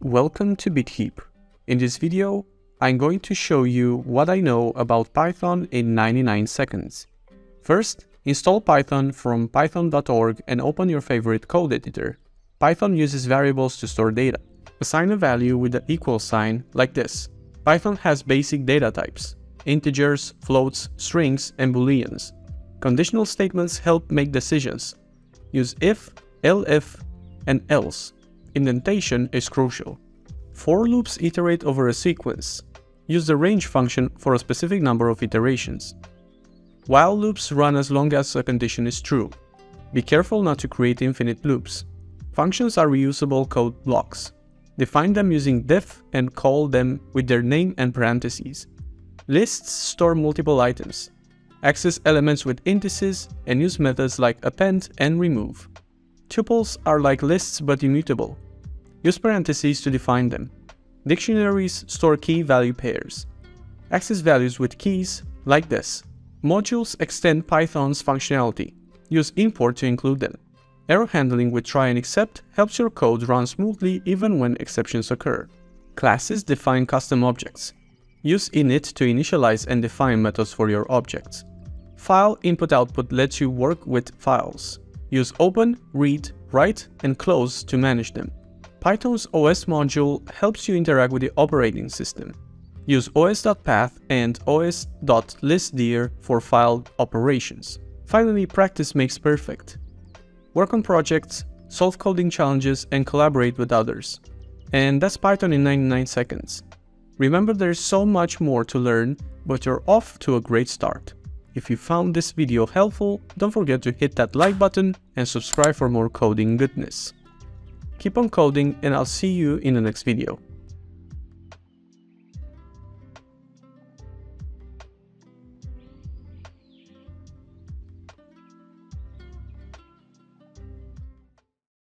Welcome to bitheap. In this video, I'm going to show you what I know about Python in 99 seconds. First, install Python from python.org and open your favorite code editor. Python uses variables to store data. Assign a value with the equal sign like this. Python has basic data types: integers, floats, strings, and booleans. Conditional statements help make decisions. Use if, elif, and else. Indentation is crucial. For loops iterate over a sequence. Use the range function for a specific number of iterations. While loops run as long as a condition is true. Be careful not to create infinite loops. Functions are reusable code blocks. Define them using def and call them with their name and parentheses. Lists store multiple items. Access elements with indices and use methods like append and remove. Tuples are like lists but immutable. Use parentheses to define them. Dictionaries store key-value pairs. Access values with keys like this. Modules extend Python's functionality. Use import to include them. Error handling with try and except helps your code run smoothly even when exceptions occur. Classes define custom objects. Use init to initialize and define methods for your objects. File input-output lets you work with files. Use open, read, write, and close to manage them. Python's OS module helps you interact with the operating system. Use os.path and os.listdir for file operations. Finally, practice makes perfect. Work on projects, solve coding challenges, and collaborate with others. And that's Python in 99 seconds. Remember, there's so much more to learn, but you're off to a great start. If you found this video helpful, don't forget to hit that like button and subscribe for more coding goodness. Keep on coding, and I'll see you in the next video.